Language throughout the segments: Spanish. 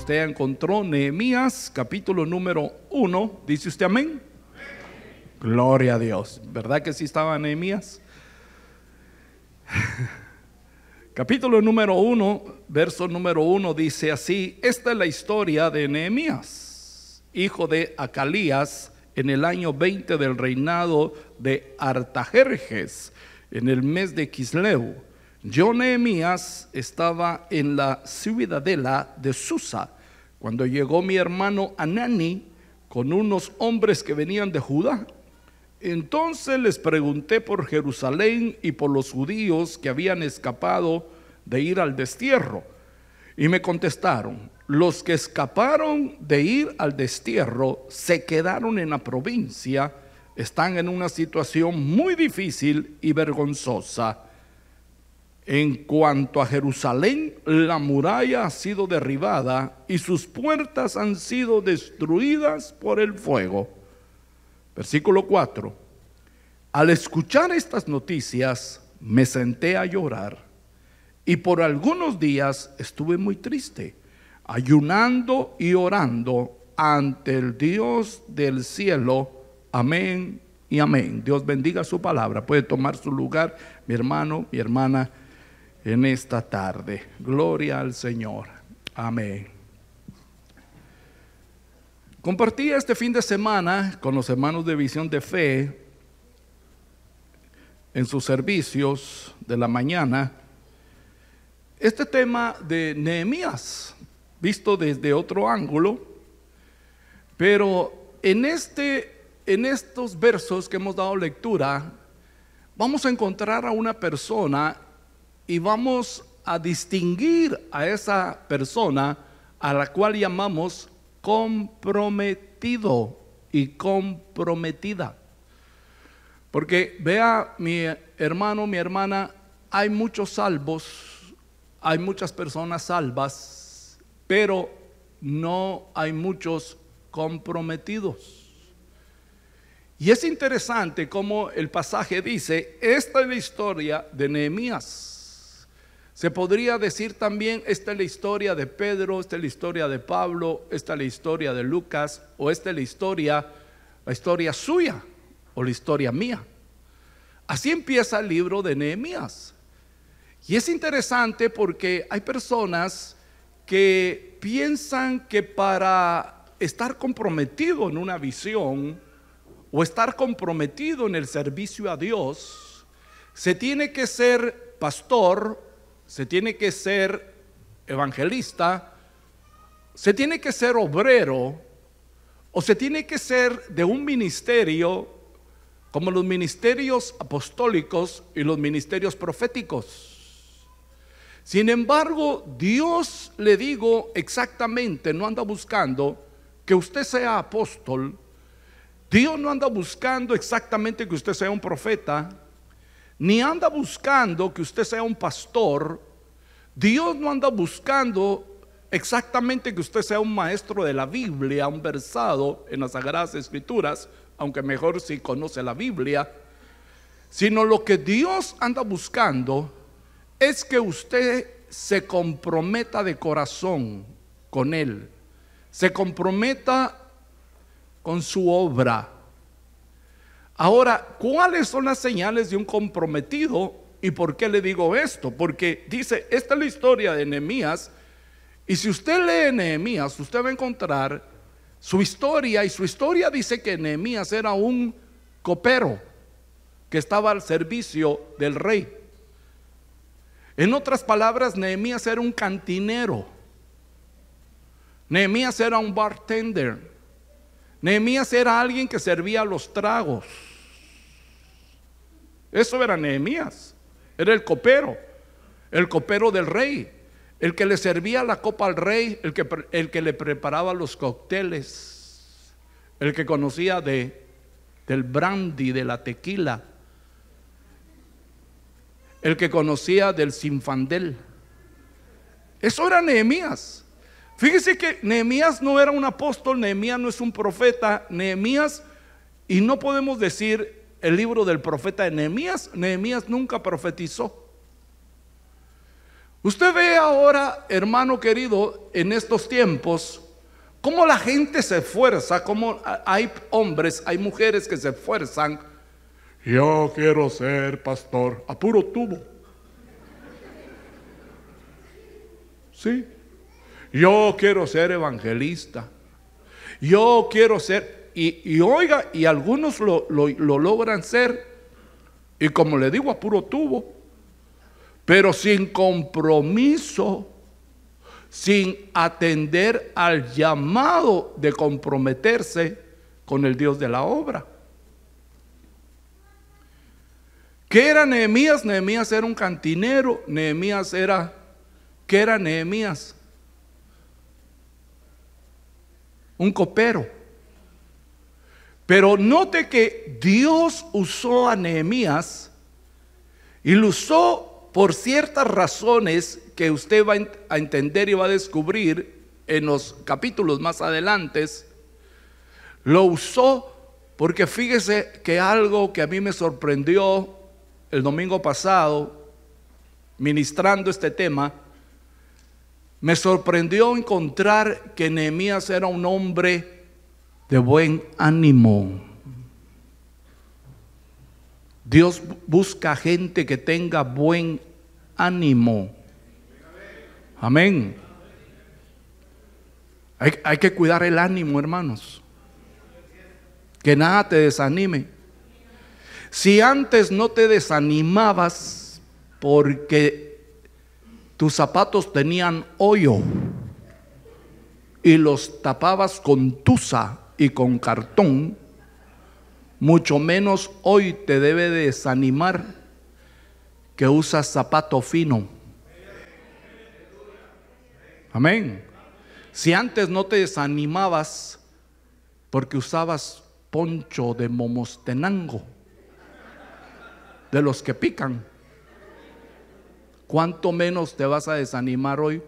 usted ya encontró Nehemías capítulo número 1. ¿Dice usted amén? Gloria a Dios. ¿Verdad que sí estaba Nehemías? Capítulo número 1, verso número 1 dice así: esta es la historia de Nehemías, hijo de Acalías, en el año 20 del reinado de Artajerjes, en el mes de Quisleu. Yo, Nehemías, estaba en la ciudadela de Susa, cuando llegó mi hermano Anani con unos hombres que venían de Judá. Entonces les pregunté por Jerusalén y por los judíos que habían escapado de ir al destierro. Y me contestaron: los que escaparon de ir al destierro se quedaron en la provincia, están en una situación muy difícil y vergonzosa. En cuanto a Jerusalén, la muralla ha sido derribada y sus puertas han sido destruidas por el fuego. Versículo 4. Al escuchar estas noticias, me senté a llorar y por algunos días estuve muy triste, ayunando y orando ante el Dios del cielo. Amén y amén. Dios bendiga su palabra. Puede tomar su lugar, mi hermano, mi hermana, en esta tarde. Gloria al Señor. Amén. Compartí este fin de semana con los hermanos de Visión de Fe en sus servicios de la mañana este tema de Nehemías, visto desde otro ángulo, pero en estos versos que hemos dado lectura, vamos a encontrar a una persona y vamos a distinguir a esa persona a la cual llamamos comprometido y comprometida. Porque vea, mi hermano, mi hermana, hay muchos salvos, hay muchas personas salvas, pero no hay muchos comprometidos. Y es interesante como el pasaje dice: esta es la historia de Nehemías. Se podría decir también: esta es la historia de Pedro, esta es la historia de Pablo, esta es la historia de Lucas, o esta es la historia suya, o la historia mía. Así empieza el libro de Nehemías. Y es interesante porque hay personas que piensan que para estar comprometido en una visión o estar comprometido en el servicio a Dios, se tiene que ser pastor, se tiene que ser evangelista, se tiene que ser obrero, o se tiene que ser de un ministerio como los ministerios apostólicos y los ministerios proféticos. Sin embargo, Dios, le digo exactamente, no anda buscando que usted sea apóstol. Dios no anda buscando exactamente que usted sea un profeta, ni anda buscando que usted sea un pastor. Dios no anda buscando exactamente que usted sea un maestro de la Biblia, un versado en las Sagradas Escrituras, aunque mejor si conoce la Biblia. Sino lo que Dios anda buscando es que usted se comprometa de corazón con Él, se comprometa con su obra. Ahora, ¿cuáles son las señales de un comprometido? ¿Y por qué le digo esto? Porque dice, esta es la historia de Nehemías, y si usted lee Nehemías, usted va a encontrar su historia, y su historia dice que Nehemías era un copero que estaba al servicio del rey. En otras palabras, Nehemías era un cantinero, Nehemías era un bartender, Nehemías era alguien que servía los tragos. Eso era Nehemías, era el copero del rey, el que le servía la copa al rey, el que le preparaba los cócteles, el que conocía del brandy, de la tequila, el que conocía del Zinfandel. Eso era Nehemías. Fíjese que Nehemías no era un apóstol, Nehemías no es un profeta, Nehemías, y no podemos decir el libro del profeta de Nehemías. Nehemías nunca profetizó. Usted ve ahora, hermano querido, en estos tiempos, cómo la gente se esfuerza, cómo hay hombres, hay mujeres que se esfuerzan. Yo quiero ser pastor, a puro tubo. Sí. Yo quiero ser evangelista. Yo quiero ser, y oiga, y algunos lo logran ser, y como le digo, a puro tubo, pero sin compromiso, sin atender al llamado de comprometerse con el Dios de la obra. ¿Qué era Nehemías? Nehemías era un cantinero. Nehemías era, ¿qué era Nehemías? Un copero. Pero note que Dios usó a Nehemías y lo usó por ciertas razones que usted va a entender y va a descubrir en los capítulos más adelante. Lo usó porque fíjese que algo que a mí me sorprendió el domingo pasado, ministrando este tema, me sorprendió encontrar que Nehemías era un hombre de buen ánimo. Dios busca gente que tenga buen ánimo. Amén. Hay que cuidar el ánimo, hermanos. Que nada te desanime. Si antes no te desanimabas porque tus zapatos tenían hoyo y los tapabas con tusa y con cartón, mucho menos hoy te debe desanimar que usas zapato fino. Amén. Si antes no te desanimabas porque usabas poncho de Momostenango, de los que pican, ¿cuánto menos te vas a desanimar hoy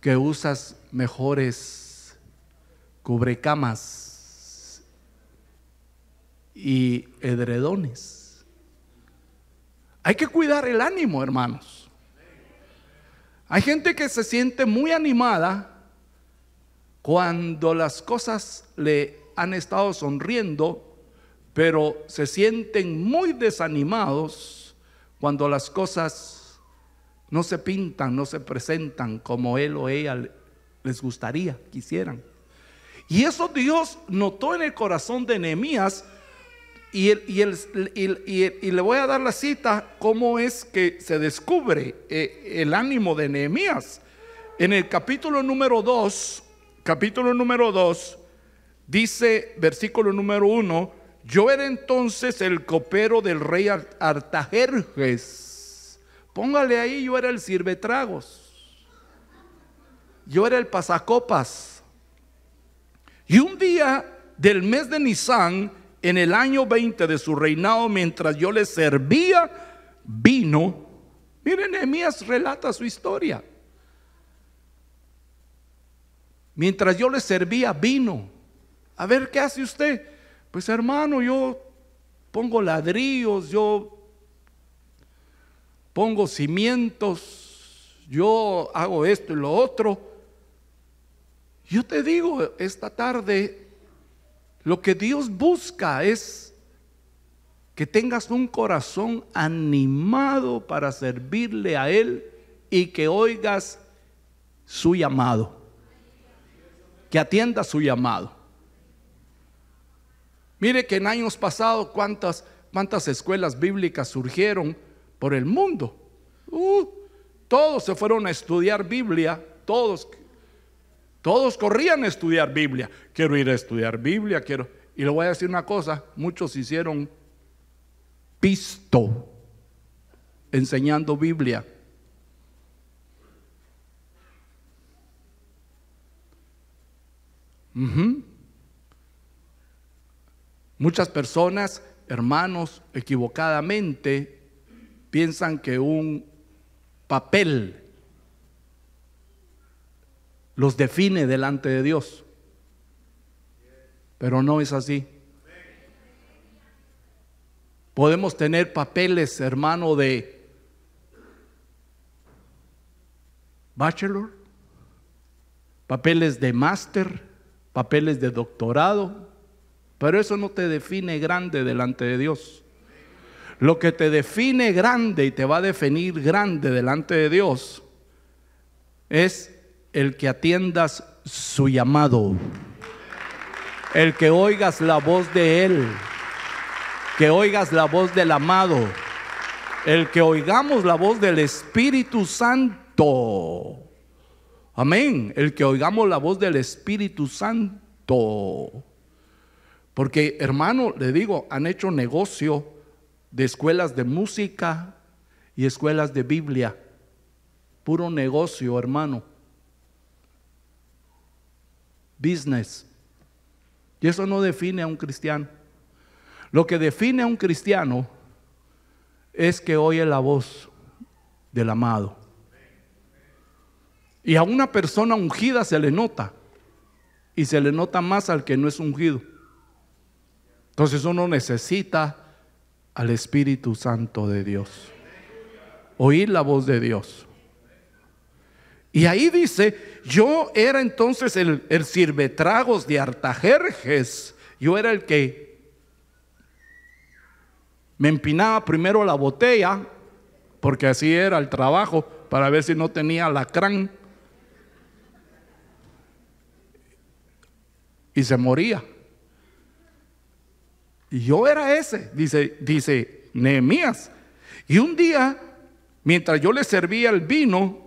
que usas mejores cubrecamas y edredones? Hay que cuidar el ánimo, hermanos. Hay gente que se siente muy animada cuando las cosas le han estado sonriendo, pero se sienten muy desanimados cuando las cosas no se pintan, no se presentan como él o ella les gustaría, quisieran. Y eso Dios notó en el corazón de Nehemías. Y le voy a dar la cita, cómo es que se descubre el ánimo de Nehemías. En el capítulo número 2, dice, versículo número 1: yo era entonces el copero del rey Artajerjes. Póngale ahí, yo era el sirvetragos, yo era el pasacopas. Y un día del mes de Nisán, en el año 20 de su reinado, mientras yo le servía vino. Miren, Nehemías relata su historia. Mientras yo le servía vino. A ver, ¿qué hace usted? Pues hermano, yo pongo ladrillos, yo pongo cimientos, yo hago esto y lo otro. Yo te digo esta tarde, lo que Dios busca es que tengas un corazón animado para servirle a Él y que oigas su llamado, que atiendas su llamado. Mire que en años pasados cuántas escuelas bíblicas surgieron por el mundo. Todos se fueron a estudiar Biblia, todos corrían a estudiar Biblia. Quiero ir a estudiar Biblia, y le voy a decir una cosa: muchos hicieron pisto enseñando Biblia. Muchas personas, hermanos, equivocadamente piensan que un papel los define delante de Dios, pero no es así. Podemos tener papeles, hermano, de bachelor, papeles de máster, papeles de doctorado, pero eso no te define grande delante de Dios. Lo que te define grande y te va a definir grande delante de Dios es el que atiendas su llamado, el que oigas la voz de Él, que oigas la voz del amado, el que oigamos la voz del Espíritu Santo. Amén. El que oigamos la voz del Espíritu Santo. Porque, hermano, le digo, han hecho negocio de escuelas de música y escuelas de Biblia. Puro negocio, hermano. Business. Y eso no define a un cristiano. Lo que define a un cristiano es que oye la voz del amado. Y a una persona ungida se le nota, y se le nota más al que no es ungido. Entonces uno necesita al Espíritu Santo de Dios, oír la voz de Dios. Y ahí dice, yo era entonces el sirvetragos de Artajerjes. Yo era el que me empinaba primero la botella, porque así era el trabajo, para ver si no tenía alacrán, y se moría. Y yo era ese, dice Nehemías. Y un día, mientras yo le servía el vino,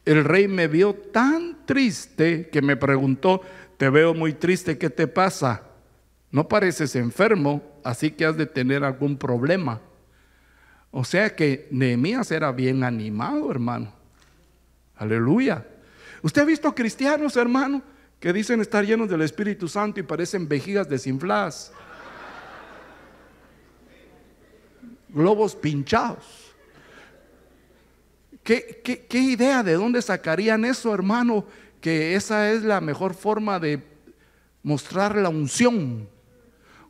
el rey me vio tan triste que me preguntó: te veo muy triste, ¿qué te pasa? No pareces enfermo, así que has de tener algún problema. O sea que Nehemías era bien animado, hermano. Aleluya. ¿Usted ha visto cristianos, hermano, que dicen estar llenos del Espíritu Santo y parecen vejigas desinfladas? Globos pinchados. ¿Qué idea? ¿De dónde sacarían eso, hermano? Que esa es la mejor forma de mostrar la unción.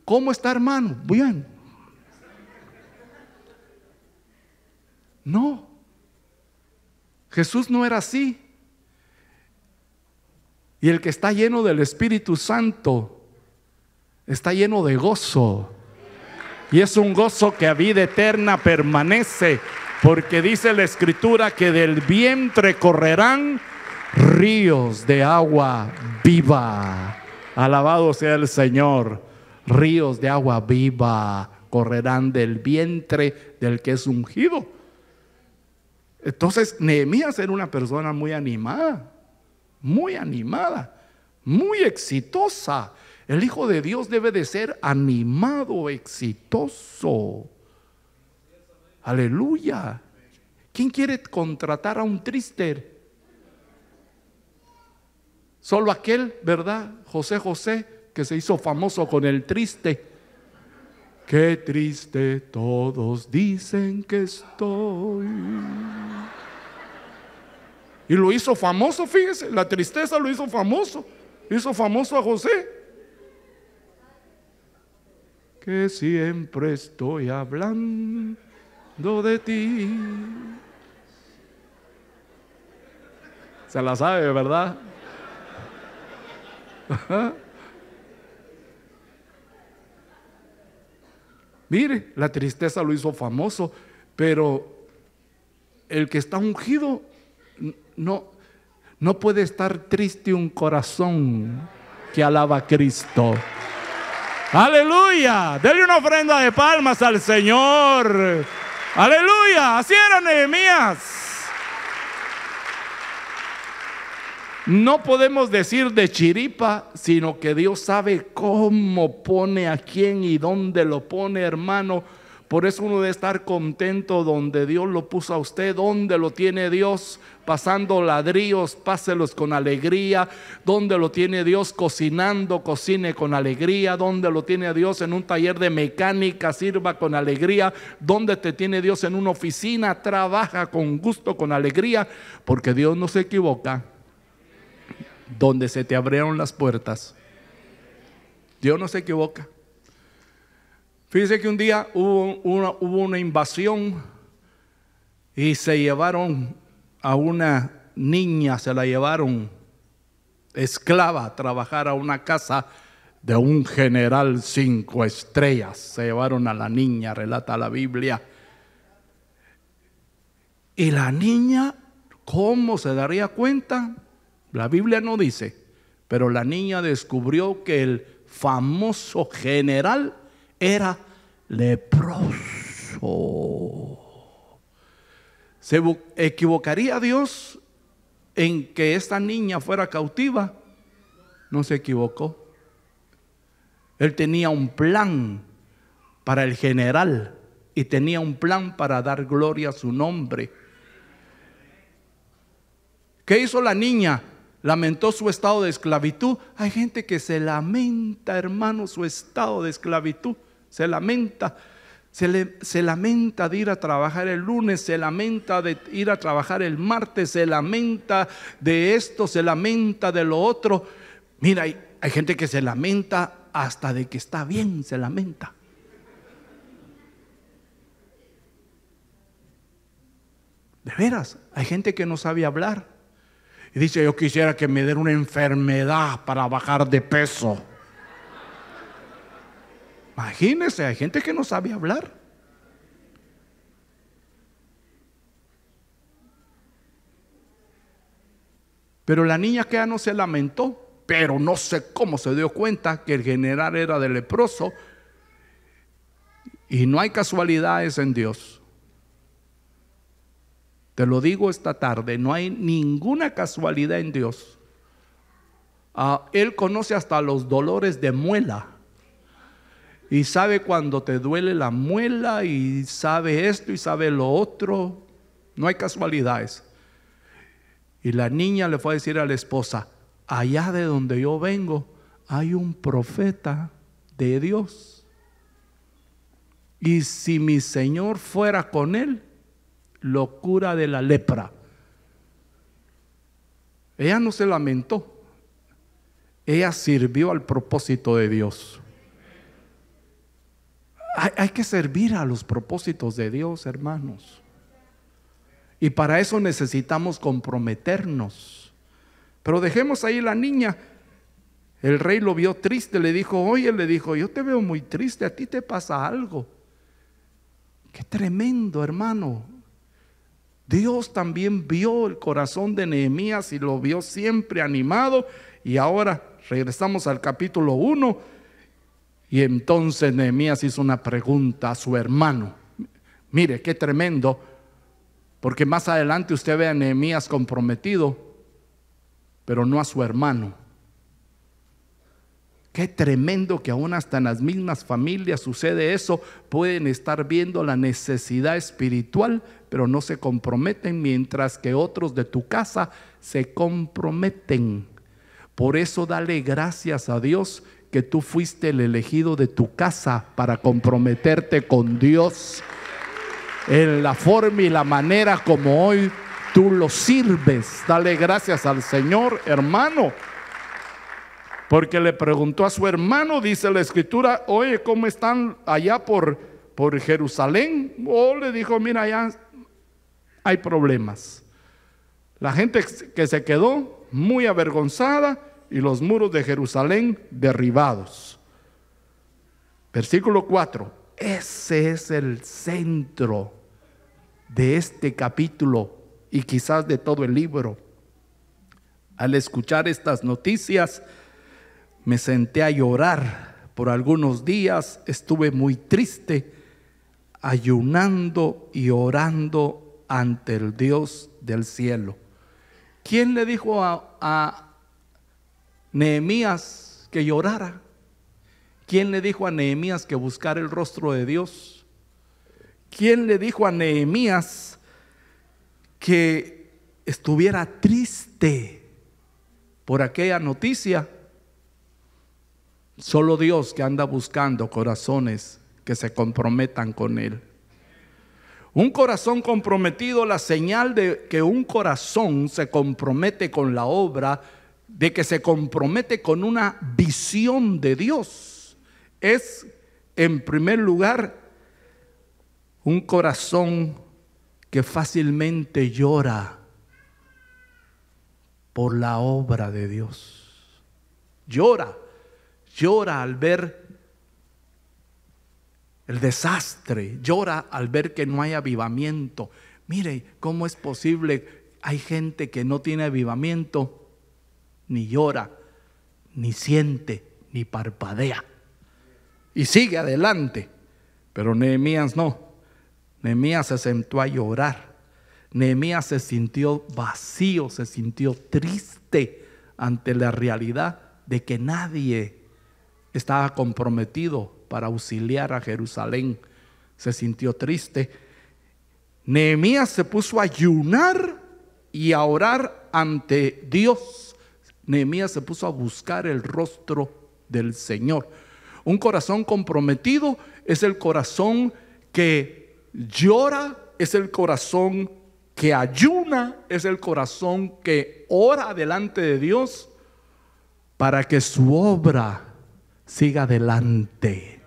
¿Cómo está, hermano? Bien. No. Jesús no era así. Y el que está lleno del Espíritu Santo está lleno de gozo. Y es un gozo que a vida eterna permanece, porque dice la Escritura que del vientre correrán ríos de agua viva. Alabado sea el Señor. Ríos de agua viva correrán del vientre del que es ungido. Entonces Nehemías era una persona muy animada, muy exitosa. El Hijo de Dios debe de ser animado, exitoso. Aleluya. ¿Quién quiere contratar a un trister? Solo aquel, ¿verdad? José, que se hizo famoso con el triste. Qué triste todos dicen que estoy. Y lo hizo famoso, fíjese, la tristeza lo hizo famoso. Hizo famoso a José. Que siempre estoy hablando de ti. Se la sabe, ¿verdad? Mire, la tristeza lo hizo famoso, pero el que está ungido no puede estar triste un corazón que alaba a Cristo. Aleluya, denle una ofrenda de palmas al Señor. Aleluya, así era Nehemías. No podemos decir de chiripa, sino que Dios sabe cómo pone a quién y dónde lo pone, hermano. Por eso uno debe estar contento donde Dios lo puso a usted. Donde lo tiene Dios pasando ladrillos, páselos con alegría. Donde lo tiene Dios cocinando, cocine con alegría. Donde lo tiene Dios en un taller de mecánica, sirva con alegría. Donde te tiene Dios en una oficina, trabaja con gusto, con alegría, porque Dios no se equivoca. Donde se te abrieron las puertas, Dios no se equivoca. Fíjese que un día hubo una invasión y se llevaron a una niña se la llevaron esclava a trabajar a una casa de un general 5 estrellas. Se llevaron a la niña, relata la Biblia. Y la niña, ¿cómo se daría cuenta? La Biblia no dice, pero la niña descubrió que el famoso general era leproso. ¿Se equivocaría Dios en que esta niña fuera cautiva? No se equivocó. Él tenía un plan para el general y tenía un plan para dar gloria a su nombre. ¿Qué hizo la niña? Lamentó su estado de esclavitud. Hay gente que se lamenta, hermano, su estado de esclavitud. Se lamenta. Se lamenta de ir a trabajar el lunes, se lamenta de ir a trabajar el martes, se lamenta de esto, se lamenta de lo otro. Mira, hay gente que se lamenta hasta de que está bien, se lamenta. De veras, hay gente que no sabe hablar y dice: yo quisiera que me den una enfermedad para bajar de peso. Imagínense, hay gente que no sabe hablar. Pero la niña que ya no se lamentó, pero no sé cómo se dio cuenta que el general era de leproso. Y no hay casualidades en Dios. Te lo digo esta tarde, no hay ninguna casualidad en Dios. Él conoce hasta los dolores de muela. Y sabe cuando te duele la muela, y sabe esto y sabe lo otro. No hay casualidades. Y la niña le fue a decir a la esposa: allá de donde yo vengo hay un profeta de Dios, y si mi Señor fuera con él, lo cura de la lepra. Ella no se lamentó. Ella sirvió al propósito de Dios. Hay que servir a los propósitos de Dios, hermanos. Y para eso necesitamos comprometernos. Pero dejemos ahí la niña. El rey lo vio triste, le dijo: oye, le dijo, yo te veo muy triste, a ti te pasa algo. Qué tremendo, hermano. Dios también vio el corazón de Nehemías y lo vio siempre animado. Y ahora regresamos al capítulo 1. Y entonces Nehemías hizo una pregunta a su hermano. Mire, qué tremendo, porque más adelante usted ve a Nehemías comprometido, pero no a su hermano. Qué tremendo que aún hasta en las mismas familias sucede eso. Pueden estar viendo la necesidad espiritual, pero no se comprometen, mientras que otros de tu casa se comprometen. Por eso dale gracias a Dios que tú fuiste el elegido de tu casa para comprometerte con Dios en la forma y la manera como hoy tú lo sirves. Dale gracias al Señor, hermano. Porque le preguntó a su hermano, dice la escritura: oye, ¿cómo están allá por Jerusalén? Le dijo: mira, allá hay problemas. La gente que se quedó muy avergonzada y los muros de Jerusalén derribados. Versículo 4. Ese es el centro de este capítulo y quizás de todo el libro. Al escuchar estas noticias, me senté a llorar por algunos días. Estuve muy triste, ayunando y orando ante el Dios del cielo. ¿Quién le dijo a Nehemías que llorara? ¿Quién le dijo a Nehemías que buscara el rostro de Dios? ¿Quién le dijo a Nehemías que estuviera triste por aquella noticia? Solo Dios, que anda buscando corazones que se comprometan con Él. Un corazón comprometido, la señal de que un corazón se compromete con la obra, de que se compromete con una visión de Dios, es, en primer lugar, un corazón que fácilmente llora por la obra de Dios. Llora al ver el desastre, llora al ver que no hay avivamiento. Mire cómo es posible, hay gente que no tiene avivamiento, ni llora, ni siente, ni parpadea, y sigue adelante. Pero Nehemías no. Nehemías se sentó a llorar. Nehemías se sintió vacío, se sintió triste ante la realidad de que nadie estaba comprometido para auxiliar a Jerusalén. Se sintió triste. Nehemías se puso a ayunar y a orar ante Dios. Nehemías se puso a buscar el rostro del Señor. Un corazón comprometido es el corazón que llora, es el corazón que ayuna, es el corazón que ora delante de Dios para que su obra siga adelante,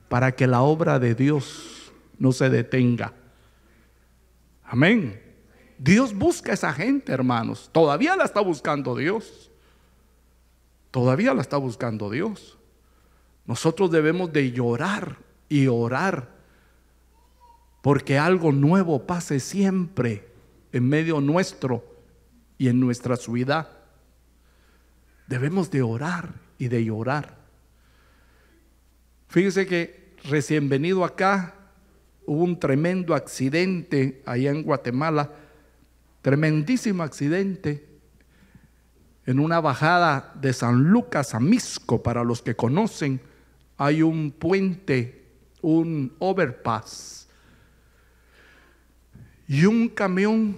para que la obra de Dios no se detenga. Amén. Dios busca a esa gente, hermanos. Todavía la está buscando Dios. Todavía la está buscando Dios. Nosotros debemos de llorar y orar porque algo nuevo pase siempre en medio nuestro y en nuestra ciudad. Debemos de orar y de llorar. Fíjese que recién venido acá hubo un tremendo accidente allá en Guatemala, tremendísimo accidente en una bajada de San Lucas a Mixco. Para los que conocen, hay un puente, un overpass, y un camión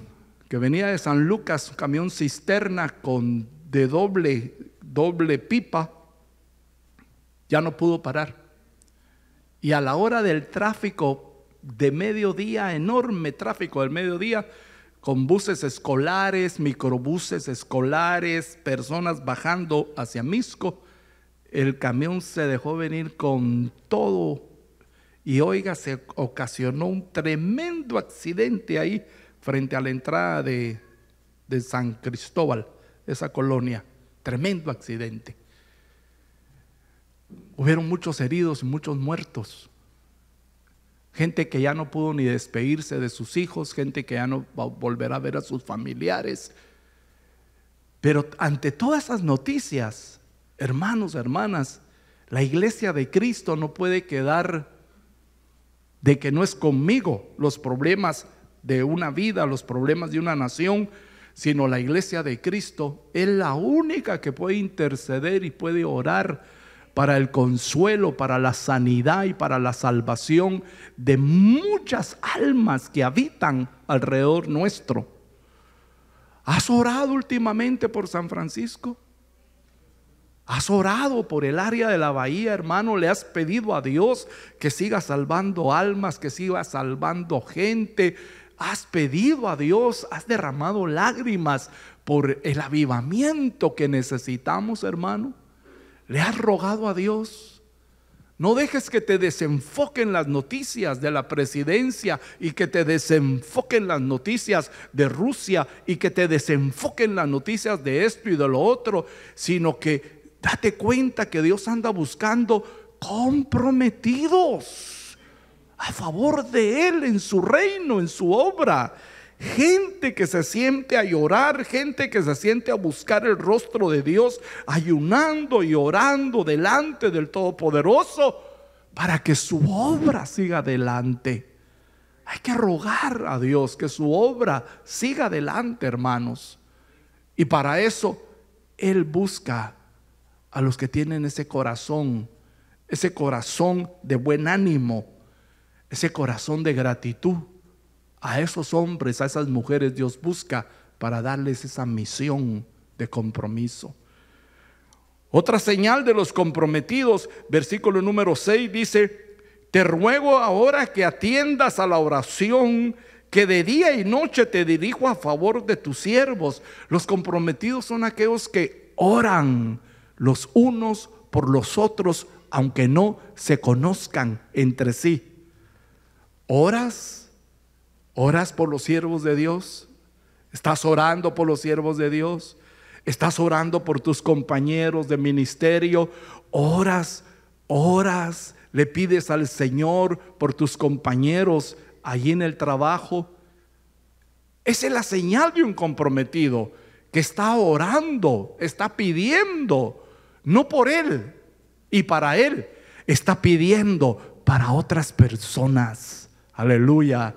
que venía de San Lucas, un camión cisterna de doble pipa, ya no pudo parar. Y a la hora del tráfico de mediodía, enorme tráfico del mediodía, con buses escolares, microbuses escolares, personas bajando hacia Mixco, el camión se dejó venir con todo. Y oiga, se ocasionó un tremendo accidente ahí frente a la entrada de San Cristóbal, esa colonia. Tremendo accidente. Hubieron muchos heridos y muchos muertos. Gente que ya no pudo ni despedirse de sus hijos, gente que ya no va a volver a ver a sus familiares. Pero ante todas esas noticias, hermanos, hermanas, la iglesia de Cristo no puede quedar de que no es conmigo los problemas de una vida, los problemas de una nación, sino la iglesia de Cristo es la única que puede interceder y puede orar para el consuelo, para la sanidad y para la salvación de muchas almas que habitan alrededor nuestro. ¿Has orado últimamente por San Francisco? ¿Has orado por el área de la bahía, hermano? ¿Le has pedido a Dios que siga salvando almas, que siga salvando gente? ¿Has pedido a Dios, has derramado lágrimas por el avivamiento que necesitamos, hermano? ¿Le has rogado a Dios? No dejes que te desenfoquen las noticias de la presidencia y que te desenfoquen las noticias de Rusia y que te desenfoquen las noticias de esto y de lo otro, sino que date cuenta que Dios anda buscando comprometidos a favor de Él en su reino, en su obra. Gente que se siente a llorar, gente que se siente a buscar el rostro de Dios, ayunando y orando delante del Todopoderoso para que su obra siga adelante. Hay que rogar a Dios que su obra siga adelante, hermanos. Y para eso Él busca a los que tienen ese corazón de buen ánimo, ese corazón de gratitud. A esos hombres, a esas mujeres Dios busca para darles esa misión de compromiso. Otra señal de los comprometidos, versículo número 6 dice: te ruego ahora que atiendas a la oración que de día y noche te dirijo a favor de tus siervos. Los comprometidos son aquellos que oran los unos por los otros, aunque no se conozcan entre sí. ¿Oras por los siervos de Dios? ¿Estás orando por los siervos de Dios? ¿Estás orando por tus compañeros de ministerio? ¿Oras? ¿Le pides al Señor por tus compañeros allí en el trabajo? Esa es la señal de un comprometido, que está orando, está pidiendo, no por él y para él, está pidiendo para otras personas. Aleluya.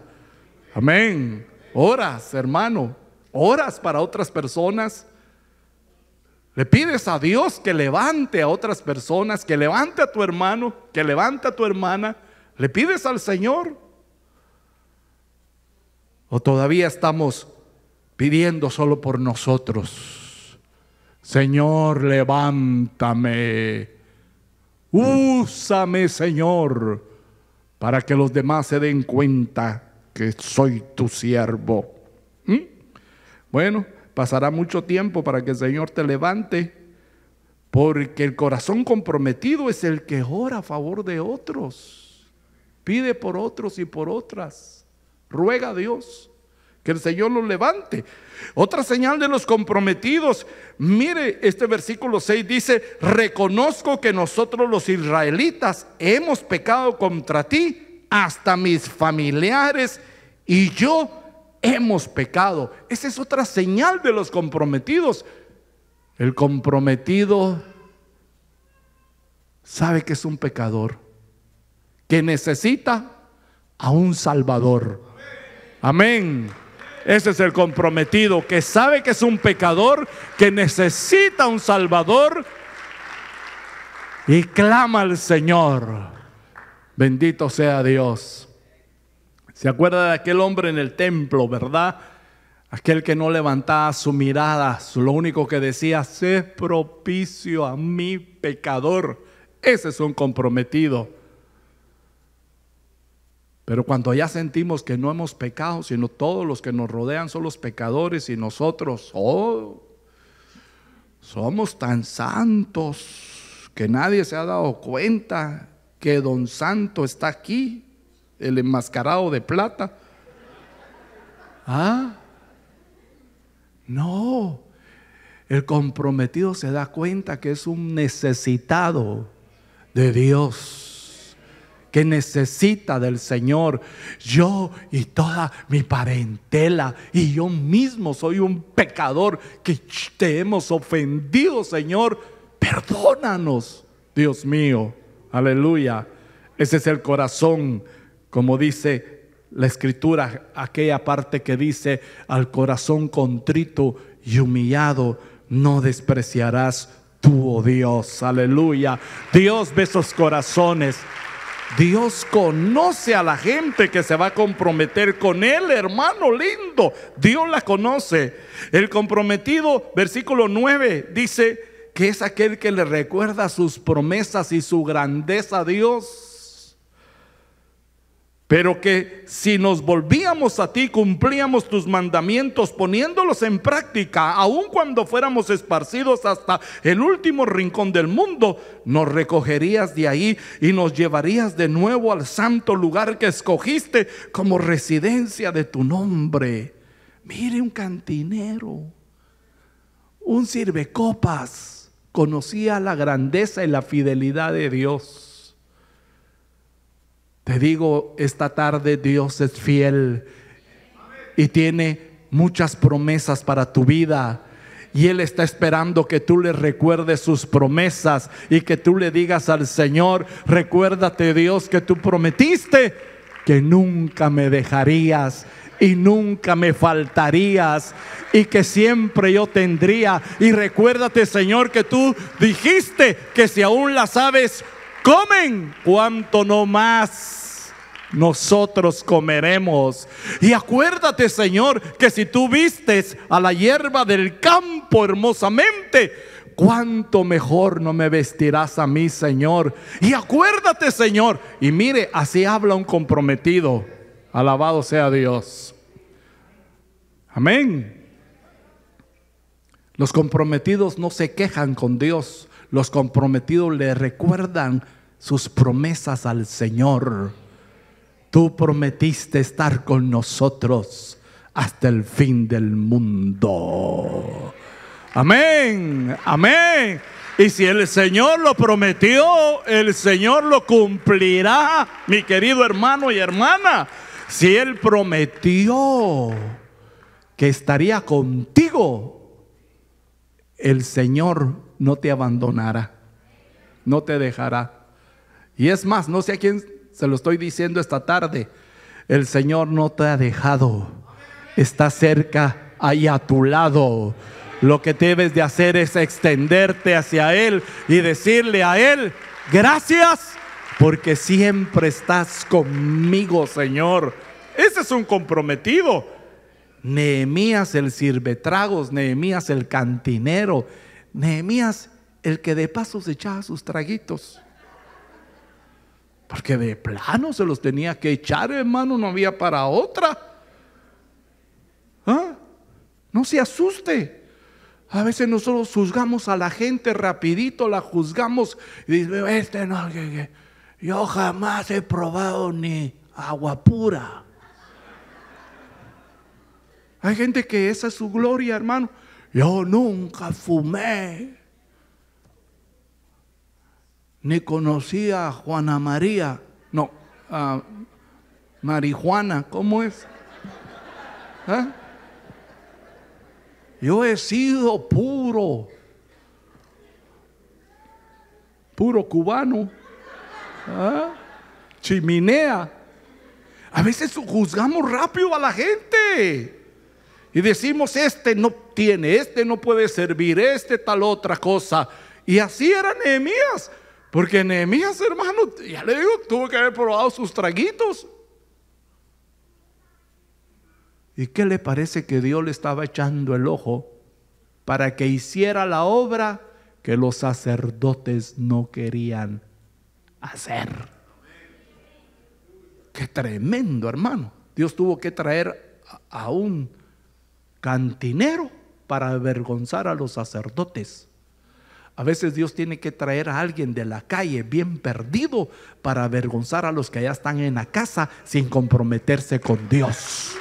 Amén. Oras, hermano, oras para otras personas. Le pides a Dios que levante a otras personas, que levante a tu hermano, que levante a tu hermana. Le pides al Señor. ¿O todavía estamos pidiendo solo por nosotros? Señor, levántame. Úsame, Señor, para que los demás se den cuenta que soy tu siervo. Bueno, pasará mucho tiempo para que el Señor te levante, porque el corazón comprometido es el que ora a favor de otros, pide por otros y por otras. Ruega a Dios que el Señor los levante. Otra señal de los comprometidos, mire, este versículo 6 dice: reconozco que nosotros los israelitas hemos pecado contra ti, hasta mis familiares y yo hemos pecado. Esa es otra señal de los comprometidos. El comprometido sabe que es un pecador, que necesita a un Salvador. Amén. Ese es el comprometido, que sabe que es un pecador, que necesita un Salvador y clama al Señor. Bendito sea Dios. ¿Se acuerda de aquel hombre en el templo, verdad? Aquel que no levantaba su mirada, lo único que decía: sé propicio a mi pecador. Ese es un comprometido. Pero cuando ya sentimos que no hemos pecado, sino todos los que nos rodean son los pecadores y nosotros, somos tan santos que nadie se ha dado cuenta que Don Santo está aquí, el enmascarado de plata. No, el comprometido se da cuenta que es un necesitado de Dios, que necesita del Señor. Yo y toda mi parentela y yo mismo soy un pecador, que te hemos ofendido, Señor. Perdónanos, Dios mío. Aleluya. Ese es el corazón, como dice la Escritura, aquella parte que dice: al corazón contrito y humillado no despreciarás tú, oh Dios. Aleluya. Dios ve esos corazones. Dios conoce a la gente que se va a comprometer con Él, hermano lindo. Dios la conoce. El comprometido, versículo 9, dice que es aquel que le recuerda sus promesas y su grandeza a Dios. Pero que si nos volvíamos a ti, cumplíamos tus mandamientos, poniéndolos en práctica, aun cuando fuéramos esparcidos hasta el último rincón del mundo, nos recogerías de ahí y nos llevarías de nuevo al santo lugar que escogiste como residencia de tu nombre. Mire, un cantinero, un sirvecopas, conocía la grandeza y la fidelidad de Dios. Te digo esta tarde, Dios es fiel y tiene muchas promesas para tu vida. Y Él está esperando que tú le recuerdes sus promesas y que tú le digas al Señor: recuérdate, Dios, que tú prometiste que nunca me dejarías y nunca me faltarías y que siempre yo tendría. Y recuérdate, Señor, que tú dijiste que si aún las aves comen, cuánto no más nosotros comeremos. Y acuérdate, Señor, que si tú vistes a la hierba del campo hermosamente, cuánto mejor no me vestirás a mí, Señor. Y acuérdate, Señor. Y mire, así habla un comprometido. Alabado sea Dios. Amén. Los comprometidos no se quejan con Dios. Los comprometidos le recuerdan sus promesas al Señor. Tú prometiste estar con nosotros hasta el fin del mundo. Amén, amén. Y si el Señor lo prometió, el Señor lo cumplirá, mi querido hermano y hermana. Si Él prometió que estaría contigo, el Señor no te abandonará, no te dejará. Y es más, no sé a quién se lo estoy diciendo esta tarde, el Señor no te ha dejado, está cerca, ahí a tu lado. Lo que debes de hacer es extenderte hacia Él y decirle a Él: gracias, porque siempre estás conmigo, Señor. Ese es un comprometido. Nehemías el sirvetragos, Nehemías el cantinero, Nehemías el que de paso se echaba sus traguitos, porque de plano se los tenía que echar, hermano, no había para otra. ¿Ah? No se asuste. A veces nosotros juzgamos a la gente rapidito, la juzgamos y dice, no, yo jamás he probado ni agua pura. Hay gente que esa es su gloria, hermano. Yo nunca fumé, ni conocí a Juana María, no, a marihuana, ¿cómo es? ¿Ah? Yo he sido puro cubano, ¿ah? Chimenea. A veces juzgamos rápido a la gente y decimos: este no tiene, este no puede servir, este tal otra cosa. Y así era Nehemías, porque Nehemías, hermano, ya le digo, tuvo que haber probado sus traguitos. ¿Y qué le parece que Dios le estaba echando el ojo para que hiciera la obra que los sacerdotes no querían hacer? Qué tremendo, hermano. Dios tuvo que traer a un cantinero para avergonzar a los sacerdotes. A veces Dios tiene que traer a alguien de la calle bien perdido para avergonzar a los que ya están en la casa sin comprometerse con Dios.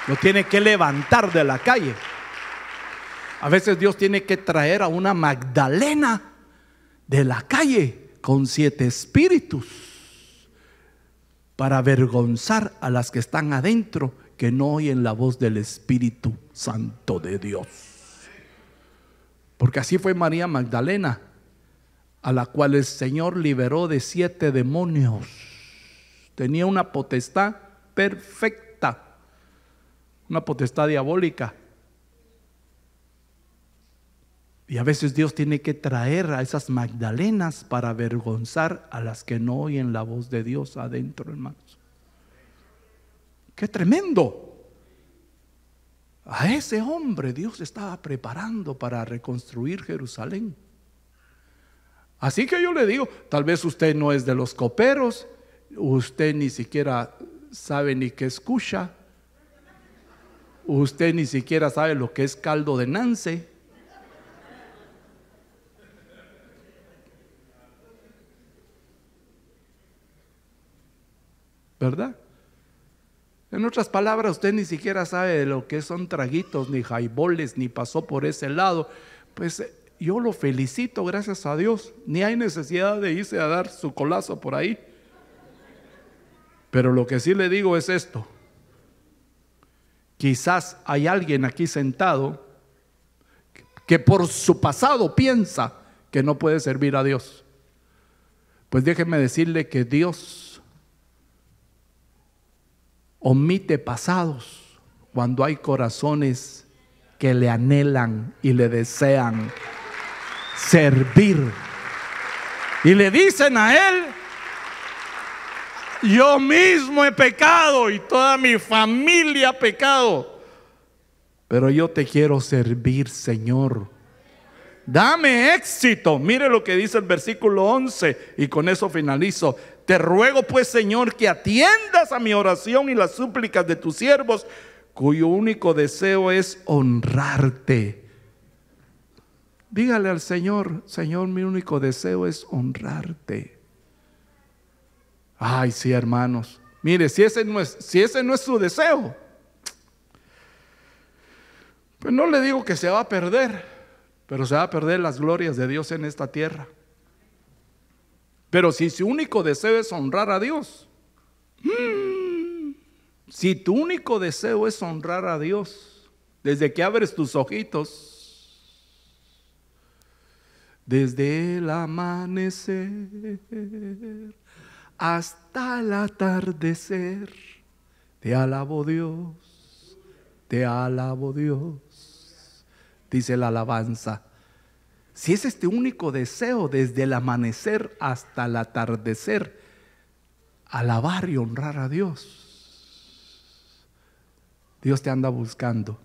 Lo tiene que levantar de la calle. A veces Dios tiene que traer a una Magdalena de la calle con 7 espíritus para avergonzar a las que están adentro, que no oyen la voz del Espíritu Santo de Dios. Porque así fue María Magdalena, a la cual el Señor liberó de 7 demonios. Tenía una potestad perfecta, una potestad diabólica. Y a veces Dios tiene que traer a esas Magdalenas para avergonzar a las que no oyen la voz de Dios adentro, hermanos. ¡Qué tremendo! A ese hombre Dios estaba preparando para reconstruir Jerusalén. Así que yo le digo, tal vez usted no es de los coperos, usted ni siquiera sabe ni qué escucha, usted ni siquiera sabe lo que es caldo de nance. ¿Verdad? En otras palabras, usted ni siquiera sabe de lo que son traguitos, ni jaiboles, ni pasó por ese lado. Pues yo lo felicito, gracias a Dios. Ni hay necesidad de irse a dar su colazo por ahí. Pero lo que sí le digo es esto: quizás hay alguien aquí sentado que por su pasado piensa que no puede servir a Dios. Pues déjeme decirle que Dios omite pasados cuando hay corazones que le anhelan y le desean servir. Y le dicen a Él: yo mismo he pecado y toda mi familia ha pecado, pero yo te quiero servir, Señor. Dame éxito. Mire lo que dice el versículo 11 y con eso finalizo. Te ruego pues, Señor, que atiendas a mi oración y las súplicas de tus siervos, cuyo único deseo es honrarte. Dígale al Señor: Señor, mi único deseo es honrarte. Ay, sí, hermanos, Mire, si ese no es su deseo, pues no le digo que se va a perder, pero se va a perder las glorias de Dios en esta tierra. Pero si su único deseo es honrar a Dios, si tu único deseo es honrar a Dios, desde que abres tus ojitos, desde el amanecer hasta el atardecer, te alabo Dios, te alabo Dios, dice la alabanza. Si ese es tu único deseo, desde el amanecer hasta el atardecer, alabar y honrar a Dios, Dios te anda buscando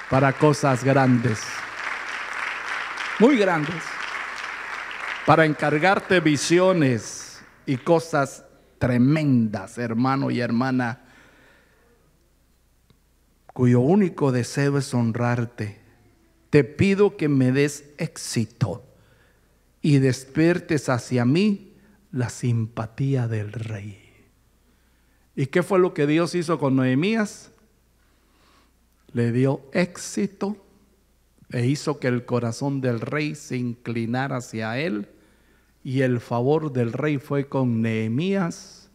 para cosas grandes, muy grandes, para encargarte visiones y cosas tremendas, hermano y hermana, cuyo único deseo es honrarte. Te pido que me des éxito y despiertes hacia mí la simpatía del rey. ¿Y qué fue lo que Dios hizo con Nehemías? Le dio éxito e hizo que el corazón del rey se inclinara hacia él, y el favor del rey fue con Nehemías,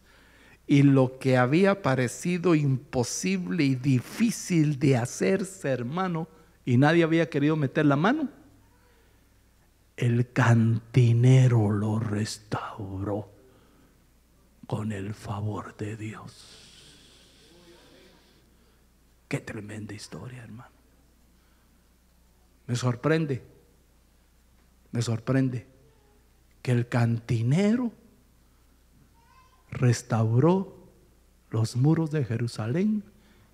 y lo que había parecido imposible y difícil de hacerse, hermano, y nadie había querido meter la mano, el cantinero lo restauró con el favor de Dios. Qué tremenda historia, hermano. Me sorprende que el cantinero restauró los muros de Jerusalén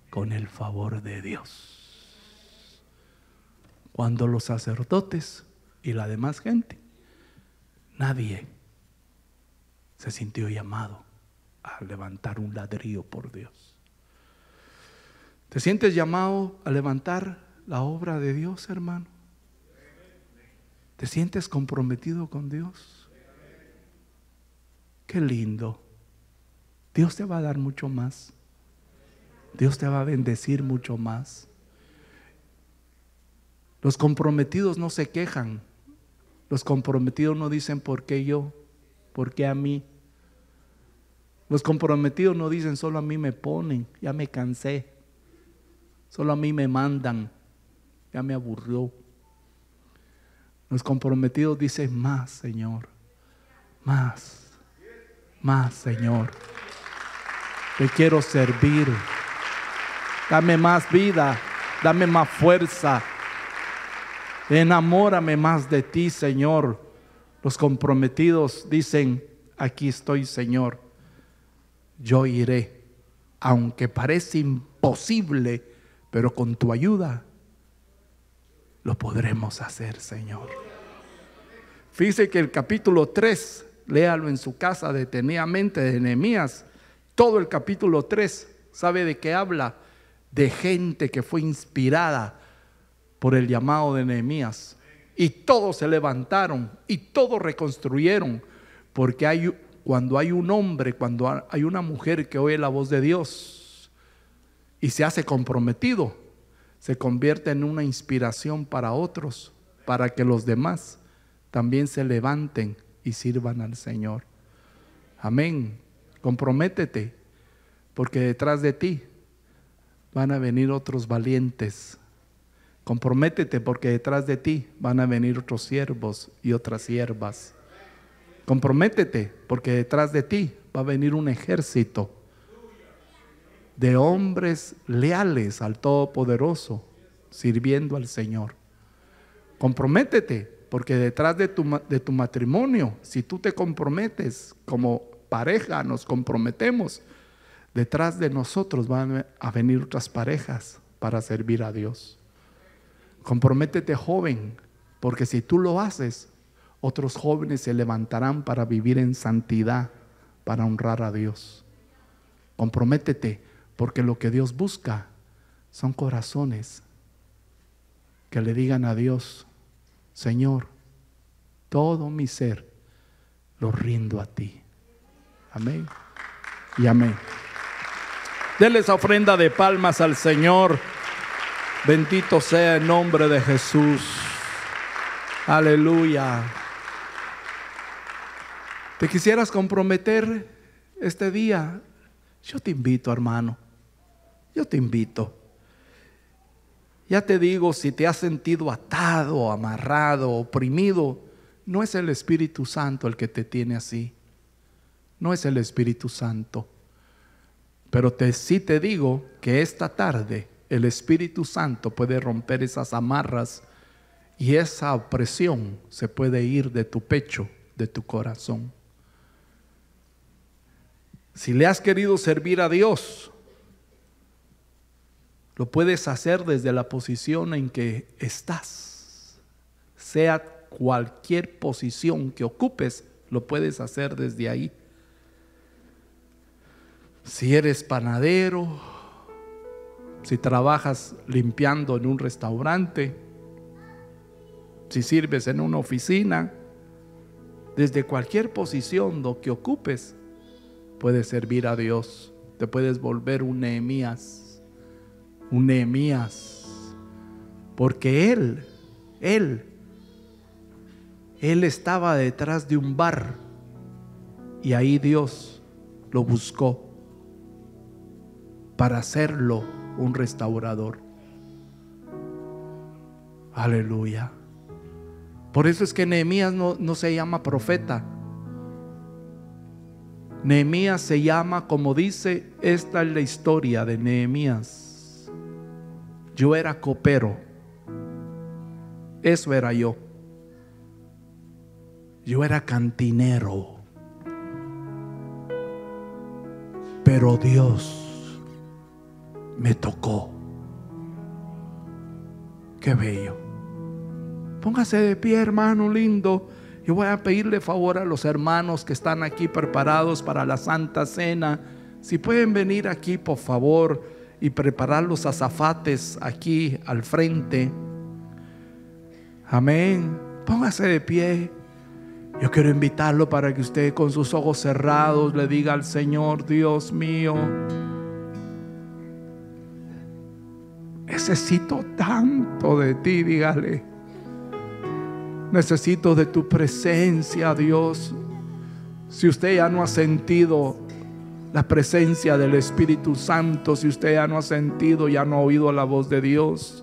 con el favor de Dios. Cuando los sacerdotes y la demás gente, nadie se sintió llamado a levantar un ladrillo por Dios. ¿Te sientes llamado a levantar la obra de Dios, hermano? ¿Te sientes comprometido con Dios? Qué lindo. Dios te va a dar mucho más. Dios te va a bendecir mucho más. Los comprometidos no se quejan. Los comprometidos no dicen ¿por qué yo? ¿Por qué a mí? Los comprometidos no dicen solo a mí me ponen, ya me cansé. Solo a mí me mandan, ya me aburrió. Los comprometidos dicen más, Señor, más Señor. Te quiero servir. Dame más vida, dame más fuerza. Enamórame más de ti, Señor. Los comprometidos dicen, aquí estoy, Señor. Yo iré, aunque parece imposible, pero con tu ayuda lo podremos hacer, Señor. Fíjese que el capítulo 3, léalo en su casa detenidamente, de Nehemías. Todo el capítulo 3, ¿sabe de qué habla? De gente que fue inspirada por el llamado de Nehemías. Y todos se levantaron y todos reconstruyeron, porque cuando hay un hombre, cuando hay una mujer que oye la voz de Dios y se hace comprometido, se convierte en una inspiración para otros, para que los demás también se levanten y sirvan al Señor. Amén. Comprométete, porque detrás de ti van a venir otros valientes. Comprométete, porque detrás de ti van a venir otros siervos y otras siervas. Comprométete, porque detrás de ti va a venir un ejército de hombres leales al Todopoderoso, sirviendo al Señor. Comprométete, porque detrás de tu matrimonio, si tú te comprometes, como pareja nos comprometemos, detrás de nosotros van a venir otras parejas para servir a Dios. Comprométete, joven, porque si tú lo haces, otros jóvenes se levantarán para vivir en santidad, para honrar a Dios. Comprométete, porque lo que Dios busca son corazones que le digan a Dios: Señor, todo mi ser lo rindo a ti. Amén. y amén. Denle esa ofrenda de palmas al Señor. Bendito sea el nombre de Jesús. Aleluya. ¿Te quisieras comprometer este día? Yo te invito, hermano. Yo te invito. Ya te digo, si te has sentido atado, amarrado, oprimido, no es el Espíritu Santo el que te tiene así. No es el Espíritu Santo. Pero sí te digo que esta tarde el Espíritu Santo puede romper esas amarras y esa opresión se puede ir de tu pecho, de tu corazón. Si le has querido servir a Dios, lo puedes hacer desde la posición en que estás. Sea cualquier posición que ocupes, lo puedes hacer desde ahí. Si eres panadero, si trabajas limpiando en un restaurante, si sirves en una oficina, desde cualquier posición lo que ocupes, puedes servir a Dios. Te puedes volver un Nehemías, porque él estaba detrás de un bar y ahí Dios lo buscó para hacerlo un restaurador. Aleluya. Por eso es que Nehemías no se llama profeta. Nehemías se llama, como dice, esta es la historia de Nehemías. Yo era copero. Eso era yo. Yo era cantinero. Pero Dios me tocó. Qué bello. Póngase de pie, hermano lindo. Yo voy a pedirle favor a los hermanos que están aquí preparados para la Santa Cena. Si pueden venir aquí, por favor, y preparar los azafates aquí al frente. Amén. Póngase de pie. Yo quiero invitarlo para que usted con sus ojos cerrados le diga al Señor: Dios mío, necesito tanto de ti. Dígale: necesito de tu presencia, Dios. Si usted ya no ha sentido la presencia del Espíritu Santo, si usted ya no ha sentido, ya no ha oído la voz de Dios,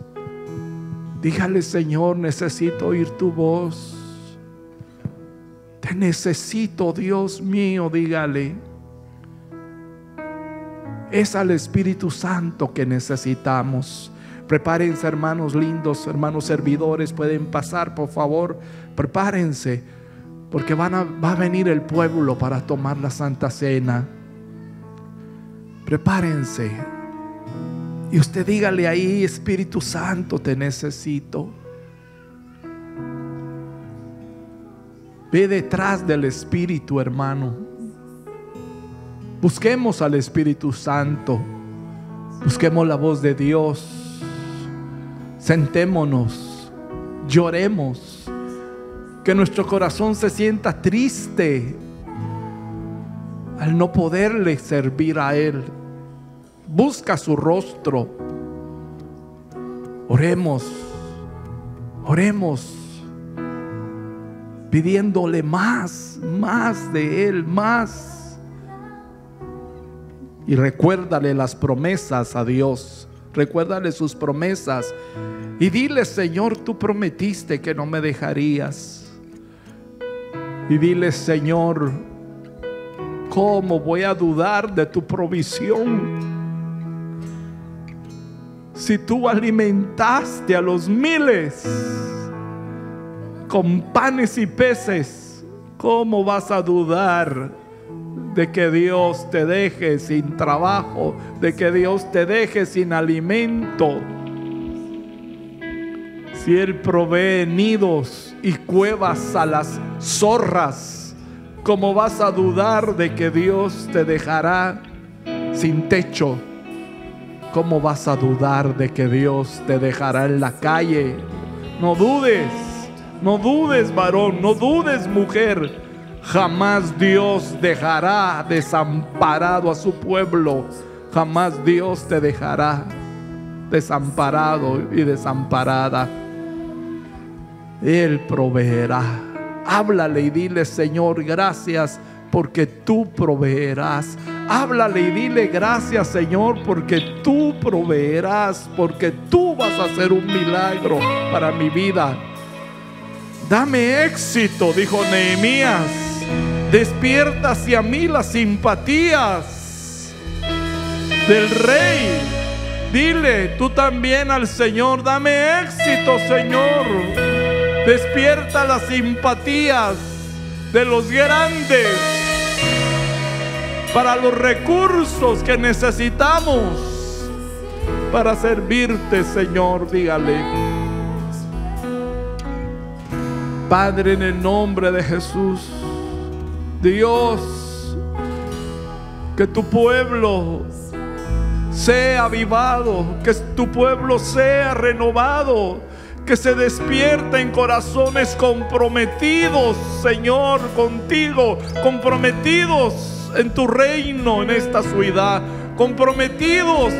dígale: Señor, necesito oír tu voz. Te necesito, Dios mío. Dígale. Es al Espíritu Santo que necesitamos. Prepárense, hermanos lindos, hermanos servidores, pueden pasar, por favor. Prepárense, porque va a venir el pueblo para tomar la Santa Cena. Prepárense. Y usted dígale ahí: Espíritu Santo, te necesito. Ve detrás del Espíritu, hermano. Busquemos al Espíritu Santo. Busquemos la voz de Dios. Sentémonos, lloremos, que nuestro corazón se sienta triste al no poderle servir a Él. Busca su rostro. Oremos, pidiéndole más de Él, más. Y recuérdale las promesas a Dios. Recuérdale sus promesas y dile: Señor, tú prometiste que no me dejarías. Y dile: Señor, ¿cómo voy a dudar de tu provisión? Si tú alimentaste a los miles con panes y peces, ¿cómo vas a dudar de que Dios te deje sin trabajo, de que Dios te deje sin alimento? Si Él provee nidos y cuevas a las zorras, ¿cómo vas a dudar de que Dios te dejará sin techo? ¿Cómo vas a dudar de que Dios te dejará en la calle? No dudes, varón, no dudes, mujer. Jamás Dios dejará desamparado a su pueblo. Jamás Dios te dejará desamparado y desamparada. Él proveerá. Háblale y dile: Señor, gracias porque tú proveerás. Háblale y dile: gracias, Señor, porque tú proveerás, porque tú vas a hacer un milagro para mi vida. Dame éxito, dijo Nehemías. Despierta hacia mí las simpatías del rey. Dile tú también al Señor: dame éxito, Señor. Despierta las simpatías de los grandes para los recursos que necesitamos para servirte, Señor. Dígale: Padre, en el nombre de Jesús, Dios, que tu pueblo sea avivado, que tu pueblo sea renovado, que se despierta en corazones comprometidos, Señor, contigo, comprometidos en tu reino en esta ciudad, comprometidos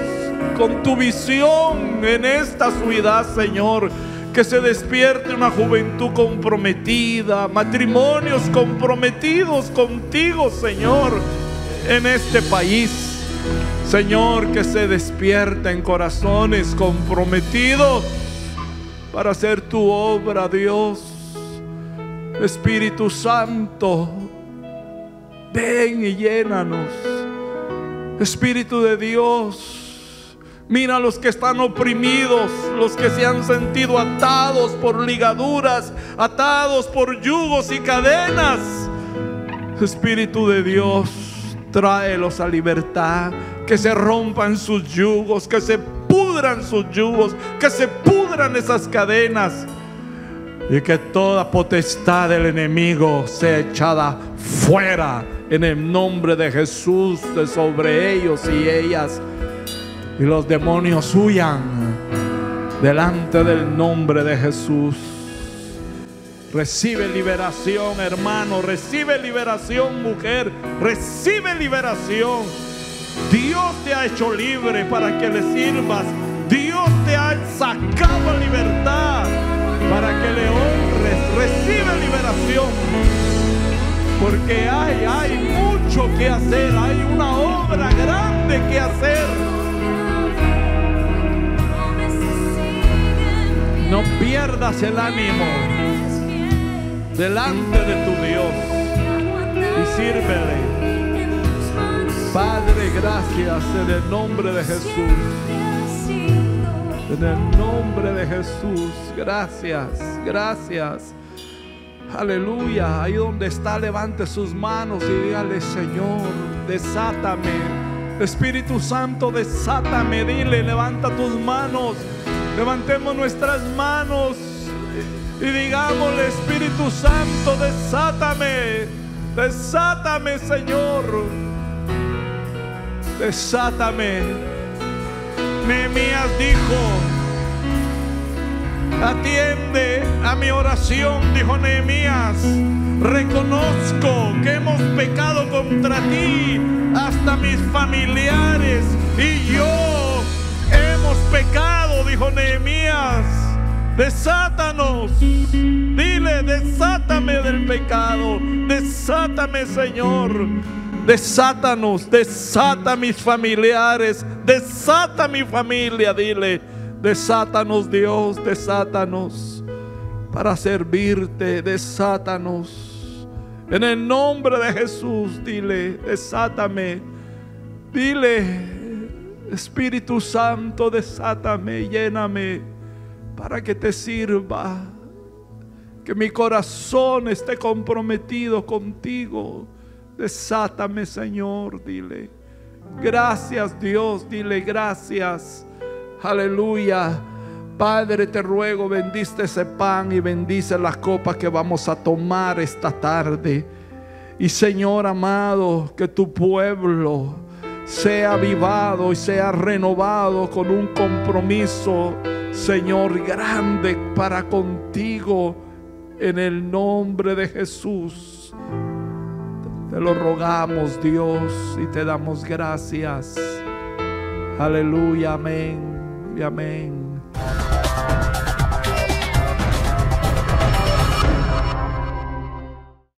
con tu visión en esta ciudad, Señor. Que se despierte una juventud comprometida, matrimonios comprometidos contigo, Señor, en este país. Señor, que se despierten corazones comprometidos para hacer tu obra, Dios. Espíritu Santo, ven y llénanos. Espíritu de Dios, mira a los que están oprimidos, los que se han sentido atados por ligaduras, atados por yugos y cadenas. Espíritu de Dios, tráelos a libertad, que se rompan sus yugos, que se pudran sus yugos, que se pudran esas cadenas, y que toda potestad del enemigo sea echada fuera en el nombre de Jesús de sobre ellos y ellas. Y los demonios huyan delante del nombre de Jesús. Recibe liberación, hermano. Recibe liberación, mujer. Recibe liberación. Dios te ha hecho libre para que le sirvas. Dios te ha sacado a libertad para que le honres. Recibe liberación. Porque hay mucho que hacer. Hay una obra grande que hacer. No pierdas el ánimo delante de tu Dios y sírvele. Padre, gracias en el nombre de Jesús. En el nombre de Jesús, gracias, gracias. Aleluya. Ahí donde está, levante sus manos y dígale: Señor, desátame. Espíritu Santo, desátame. Dile, levanta tus manos. Levantemos nuestras manos y digámosle: Espíritu Santo, desátame. Desátame, Señor. Desátame. Nehemías dijo: atiende a mi oración, dijo Nehemías. Reconozco que hemos pecado contra ti, hasta mis familiares y yo hemos pecado, dijo Nehemías. Desátanos. Dile: desátame del pecado. Desátame, Señor. Desátanos. Desata a mis familiares. Desata a mi familia. Dile: desátanos, Dios. Desátanos para servirte. Desátanos en el nombre de Jesús. Dile: desátame. Dile: Espíritu Santo, desátame, lléname para que te sirva. Que mi corazón esté comprometido contigo. Desátame, Señor. Dile: gracias, Dios. Dile: gracias. Aleluya. Padre, te ruego, bendice ese pan y bendice las copas que vamos a tomar esta tarde. Y Señor amado, que tu pueblo sea avivado y sea renovado con un compromiso, Señor, grande para contigo, en el nombre de Jesús. Te lo rogamos, Dios, y te damos gracias. Aleluya, amén y amén.